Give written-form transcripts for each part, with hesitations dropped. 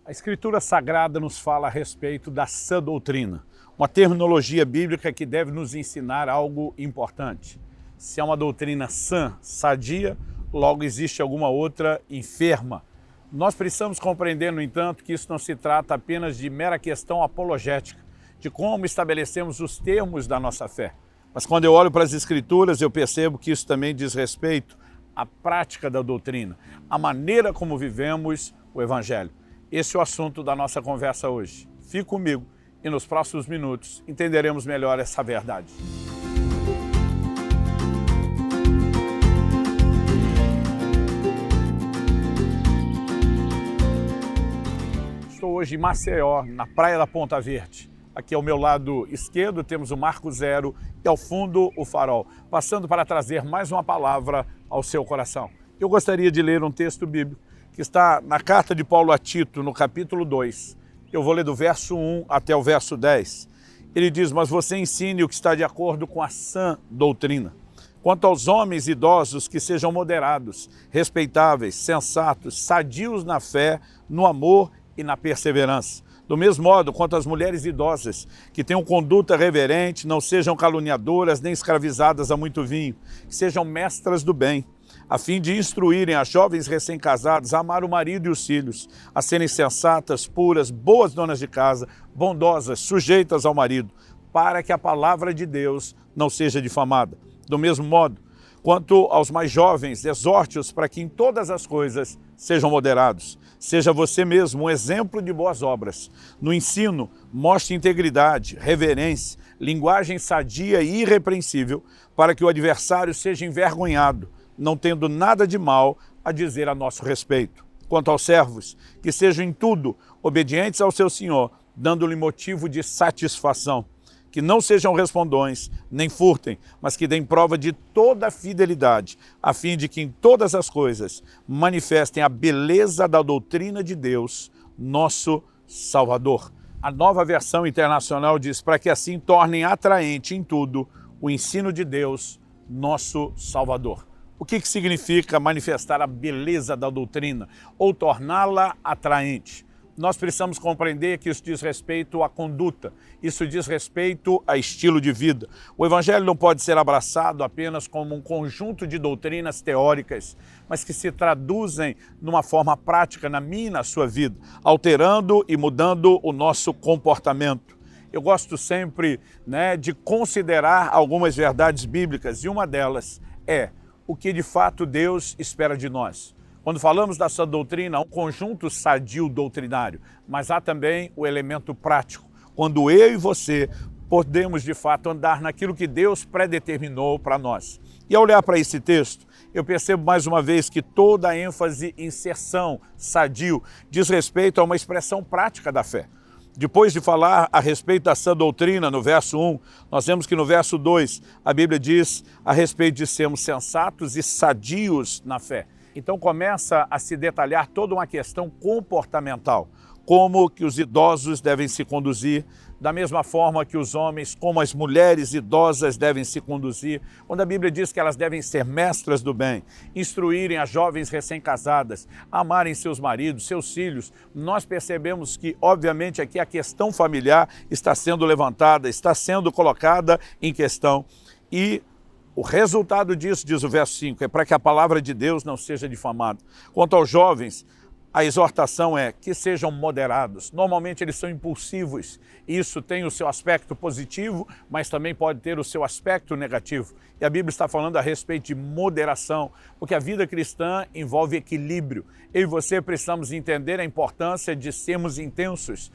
A Escritura Sagrada nos fala a respeito da sã doutrina, uma terminologia bíblica que deve nos ensinar algo importante. Se é uma doutrina sã, sadia, logo existe alguma outra enferma. Nós precisamos compreender, no entanto, que isso não se trata apenas de mera questão apologética, de como estabelecemos os termos da nossa fé. Mas quando eu olho para as Escrituras, eu percebo que isso também diz respeito à prática da doutrina, à maneira como vivemos o Evangelho. Esse é o assunto da nossa conversa hoje. Fique comigo e nos próximos minutos entenderemos melhor essa verdade. Estou hoje em Maceió, na praia da Ponta Verde. Aqui ao meu lado esquerdo temos o Marco Zero e ao fundo o Farol, passando para trazer mais uma palavra ao seu coração. Eu gostaria de ler um texto bíblico que está na carta de Paulo a Tito, no capítulo 2. Eu vou ler do verso 1 até o verso 10. Ele diz: mas você ensine o que está de acordo com a sã doutrina. Quanto aos homens idosos, que sejam moderados, respeitáveis, sensatos, sadios na fé, no amor e na perseverança. Do mesmo modo, quanto às mulheres idosas, que tenham conduta reverente, não sejam caluniadoras nem escravizadas a muito vinho, que sejam mestras do bem, a fim de instruírem as jovens recém-casadas a amar o marido e os filhos, a serem sensatas, puras, boas donas de casa, bondosas, sujeitas ao marido, para que a palavra de Deus não seja difamada. Do mesmo modo, quanto aos mais jovens, exorte-os para que em todas as coisas sejam moderados. Seja você mesmo um exemplo de boas obras. No ensino, mostre integridade, reverência, linguagem sadia e irrepreensível, para que o adversário seja envergonhado, não tendo nada de mal a dizer a nosso respeito. Quanto aos servos, que sejam em tudo obedientes ao seu Senhor, dando-lhe motivo de satisfação. Que não sejam respondões, nem furtem, mas que deem prova de toda a fidelidade, a fim de que em todas as coisas manifestem a beleza da doutrina de Deus, nosso Salvador. A Nova Versão Internacional diz: para que assim tornem atraente em tudo o ensino de Deus, nosso Salvador. O que significa manifestar a beleza da doutrina ou torná-la atraente? Nós precisamos compreender que isso diz respeito à conduta, isso diz respeito a estilo de vida. O Evangelho não pode ser abraçado apenas como um conjunto de doutrinas teóricas, mas que se traduzem numa forma prática na minha e na sua vida, alterando e mudando o nosso comportamento. Eu gosto sempre, de considerar algumas verdades bíblicas, e uma delas é o que de fato Deus espera de nós. Quando falamos da sã doutrina, há um conjunto sadio doutrinário, mas há também o elemento prático, quando eu e você podemos de fato andar naquilo que Deus predeterminou para nós. E ao olhar para esse texto, eu percebo mais uma vez que toda a ênfase em ser são, sadio, diz respeito a uma expressão prática da fé. Depois de falar a respeito da sã doutrina, no verso 1, nós vemos que no verso 2, a Bíblia diz a respeito de sermos sensatos e sadios na fé. Então começa a se detalhar toda uma questão comportamental, como que os idosos devem se conduzir, da mesma forma que os homens, como as mulheres idosas devem se conduzir, quando a Bíblia diz que elas devem ser mestras do bem, instruírem as jovens recém-casadas, amarem seus maridos, seus filhos. Nós percebemos que, obviamente, aqui a questão familiar está sendo levantada, está sendo colocada em questão. E o resultado disso, diz o verso 5, é para que a palavra de Deus não seja difamada. Quanto aos jovens, a exortação é que sejam moderados. Normalmente eles são impulsivos. Isso tem o seu aspecto positivo, mas também pode ter o seu aspecto negativo. E a Bíblia está falando a respeito de moderação, porque a vida cristã envolve equilíbrio. Eu e você precisamos entender a importância de sermos intensos,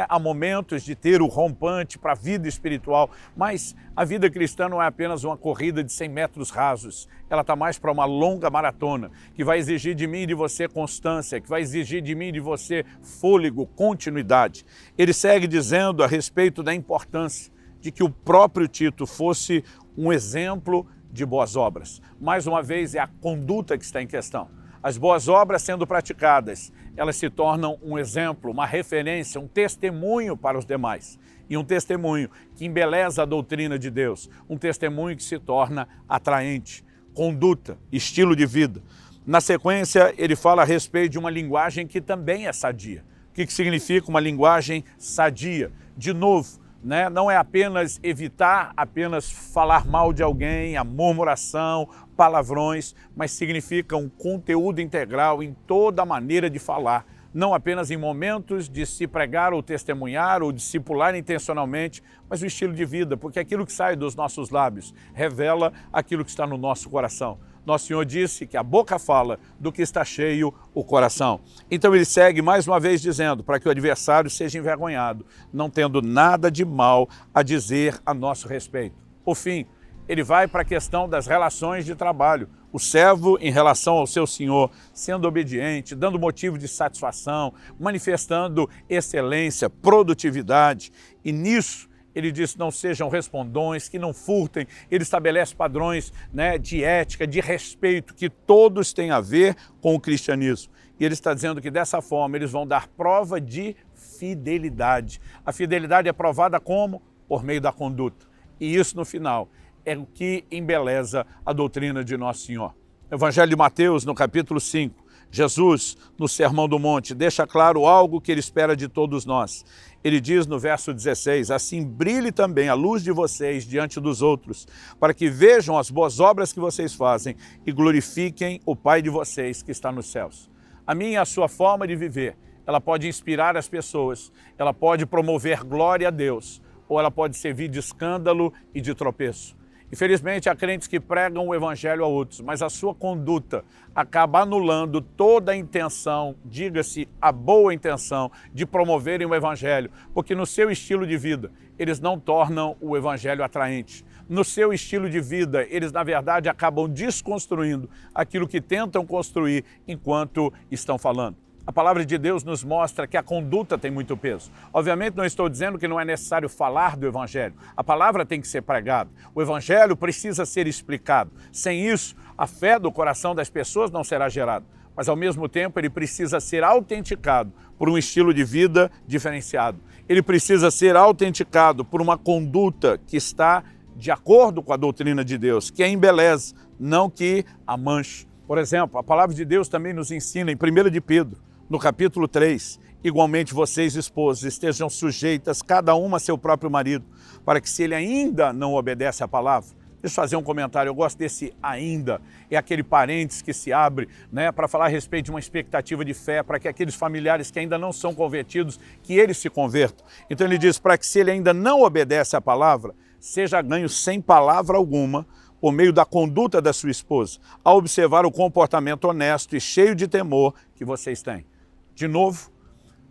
Há momentos de ter o rompante para a vida espiritual, mas a vida cristã não é apenas uma corrida de 100 metros rasos. Ela está mais para uma longa maratona, que vai exigir de mim e de você constância, que vai exigir de mim e de você fôlego, continuidade. Ele segue dizendo a respeito da importância de que o próprio Tito fosse um exemplo de boas obras. Mais uma vez, é a conduta que está em questão. As boas obras sendo praticadas, elas se tornam um exemplo, uma referência, um testemunho para os demais. E um testemunho que embeleza a doutrina de Deus, um testemunho que se torna atraente. Conduta, estilo de vida. Na sequência, ele fala a respeito de uma linguagem que também é sadia. O que significa uma linguagem sadia? De novo, não é apenas evitar apenas falar mal de alguém, a murmuração, palavrões, mas significa um conteúdo integral em toda a maneira de falar, não apenas em momentos de se pregar ou testemunhar ou discipular intencionalmente, mas o estilo de vida, porque aquilo que sai dos nossos lábios revela aquilo que está no nosso coração. Nosso Senhor disse que a boca fala do que está cheio o coração. Então ele segue mais uma vez dizendo, para que o adversário seja envergonhado, não tendo nada de mal a dizer a nosso respeito. Por fim, ele vai para a questão das relações de trabalho. O servo em relação ao seu senhor, sendo obediente, dando motivo de satisfação, manifestando excelência, produtividade. E nisso, ele diz, não sejam respondões, que não furtem. Ele estabelece padrões de ética, de respeito, que todos têm a ver com o cristianismo. E ele está dizendo que dessa forma eles vão dar prova de fidelidade. A fidelidade é provada como? Por meio da conduta. E isso, no final, é o que embeleza a doutrina de Nosso Senhor. Evangelho de Mateus, no capítulo 5, Jesus, no Sermão do Monte, deixa claro algo que ele espera de todos nós. Ele diz no verso 16, assim brilhe também a luz de vocês diante dos outros, para que vejam as boas obras que vocês fazem e glorifiquem o Pai de vocês que está nos céus. A minha e a sua forma de viver, ela pode inspirar as pessoas, ela pode promover glória a Deus, ou ela pode servir de escândalo e de tropeço. Infelizmente, há crentes que pregam o evangelho a outros, mas a sua conduta acaba anulando toda a intenção, diga-se a boa intenção, de promoverem o evangelho, porque no seu estilo de vida, eles não tornam o evangelho atraente. No seu estilo de vida, eles, na verdade, acabam desconstruindo aquilo que tentam construir enquanto estão falando. A palavra de Deus nos mostra que a conduta tem muito peso. Obviamente não estou dizendo que não é necessário falar do Evangelho. A palavra tem que ser pregada. O Evangelho precisa ser explicado. Sem isso, a fé do coração das pessoas não será gerada. Mas ao mesmo tempo ele precisa ser autenticado por um estilo de vida diferenciado. Ele precisa ser autenticado por uma conduta que está de acordo com a doutrina de Deus, que a embeleze, não que a manche. Por exemplo, a palavra de Deus também nos ensina em 1 de Pedro, no capítulo 3, igualmente vocês, esposas, estejam sujeitas cada uma a seu próprio marido, para que se ele ainda não obedece à palavra, deixa eu fazer um comentário, eu gosto desse ainda, é aquele parênteses que se abre para falar a respeito de uma expectativa de fé, para que aqueles familiares que ainda não são convertidos, que eles se convertam. Então ele diz, para que se ele ainda não obedece à palavra, seja ganho sem palavra alguma, por meio da conduta da sua esposa, a observar o comportamento honesto e cheio de temor que vocês têm. De novo,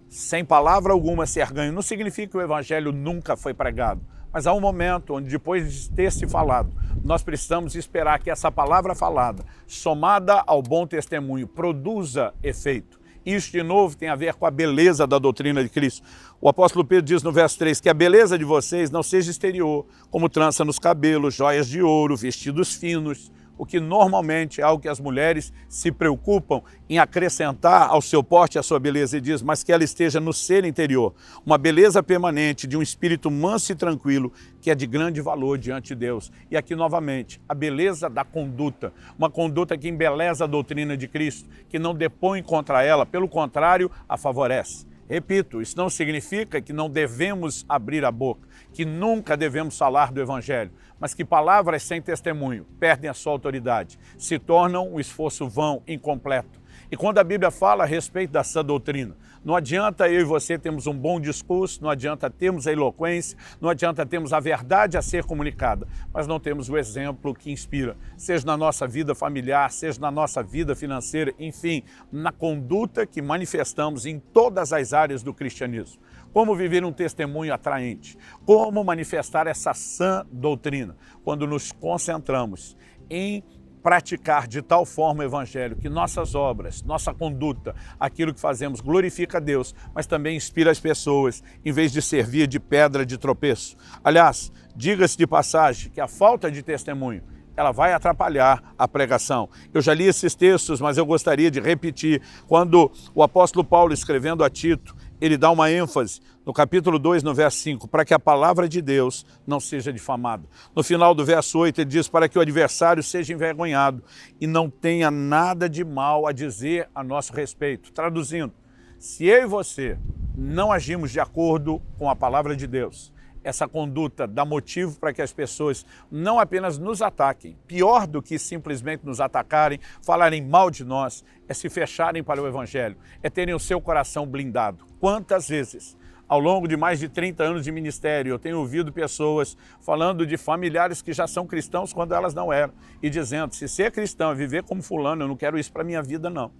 sem palavra alguma ser ganho, não significa que o evangelho nunca foi pregado, mas há um momento onde, depois de ter se falado, nós precisamos esperar que essa palavra falada, somada ao bom testemunho, produza efeito. Isso, de novo, tem a ver com a beleza da doutrina de Cristo. O apóstolo Pedro diz no verso 3 que a beleza de vocês não seja exterior, como trança nos cabelos, joias de ouro, vestidos finos, o que normalmente é algo que as mulheres se preocupam em acrescentar ao seu porte e à sua beleza, e diz, mas que ela esteja no ser interior, uma beleza permanente de um espírito manso e tranquilo, que é de grande valor diante de Deus. E aqui novamente, a beleza da conduta, uma conduta que embeleza a doutrina de Cristo, que não depõe contra ela, pelo contrário, a favorece. Repito, isso não significa que não devemos abrir a boca, que nunca devemos falar do Evangelho, mas que palavras sem testemunho perdem a sua autoridade, se tornam um esforço vão, incompleto. E quando a Bíblia fala a respeito dessa doutrina, não adianta eu e você termos um bom discurso, não adianta termos a eloquência, não adianta termos a verdade a ser comunicada, mas não temos o exemplo que inspira, seja na nossa vida familiar, seja na nossa vida financeira, enfim, na conduta que manifestamos em todas as áreas do cristianismo. Como viver um testemunho atraente, como manifestar essa sã doutrina, quando nos concentramos em praticar de tal forma o evangelho que nossas obras, nossa conduta, aquilo que fazemos glorifica a Deus, mas também inspira as pessoas, em vez de servir de pedra de tropeço. Aliás, diga-se de passagem que a falta de testemunho, ela vai atrapalhar a pregação. Eu já li esses textos, mas eu gostaria de repetir. Quando o apóstolo Paulo, escrevendo a Tito, ele dá uma ênfase no capítulo 2, no verso 5, para que a palavra de Deus não seja difamada. No final do verso 8, ele diz para que o adversário seja envergonhado e não tenha nada de mal a dizer a nosso respeito. Traduzindo, se eu e você não agimos de acordo com a palavra de Deus, essa conduta dá motivo para que as pessoas não apenas nos ataquem, pior do que simplesmente nos atacarem, falarem mal de nós, é se fecharem para o Evangelho, é terem o seu coração blindado. Quantas vezes, ao longo de mais de 30 anos de ministério, eu tenho ouvido pessoas falando de familiares que já são cristãos quando elas não eram, e dizendo, se ser cristão é viver como fulano, eu não quero isso para a minha vida não.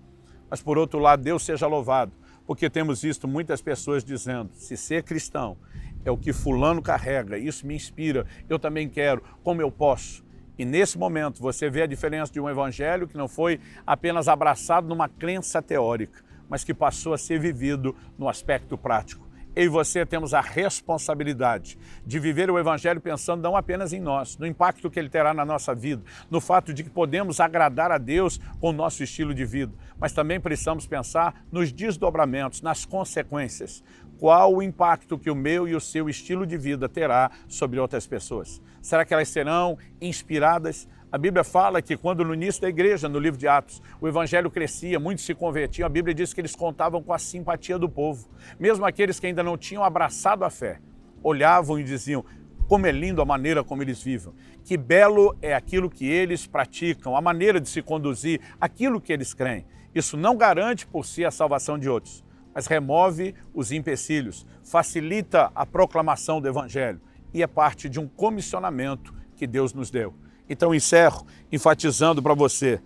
Mas por outro lado, Deus seja louvado, porque temos visto muitas pessoas dizendo, se ser cristão é o que fulano carrega, isso me inspira, eu também quero, como eu posso? E nesse momento você vê a diferença de um evangelho que não foi apenas abraçado numa crença teórica, mas que passou a ser vivido no aspecto prático. Eu e você temos a responsabilidade de viver o Evangelho pensando não apenas em nós, no impacto que ele terá na nossa vida, no fato de que podemos agradar a Deus com o nosso estilo de vida, mas também precisamos pensar nos desdobramentos, nas consequências. Qual o impacto que o meu e o seu estilo de vida terá sobre outras pessoas? Será que elas serão inspiradas? A Bíblia fala que quando no início da igreja, no livro de Atos, o evangelho crescia, muitos se convertiam, a Bíblia diz que eles contavam com a simpatia do povo. Mesmo aqueles que ainda não tinham abraçado a fé, olhavam e diziam, como é lindo a maneira como eles vivem, que belo é aquilo que eles praticam, a maneira de se conduzir, aquilo que eles creem. Isso não garante por si a salvação de outros, mas remove os empecilhos, facilita a proclamação do evangelho e é parte de um comissionamento que Deus nos deu. Então encerro enfatizando para você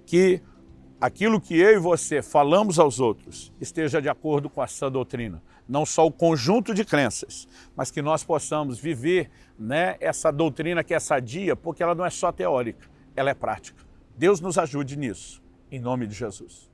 que aquilo que eu e você falamos aos outros esteja de acordo com a sã doutrina. Não só o conjunto de crenças, mas que nós possamos viver, essa doutrina que é sadia, porque ela não é só teórica, ela é prática. Deus nos ajude nisso, em nome de Jesus.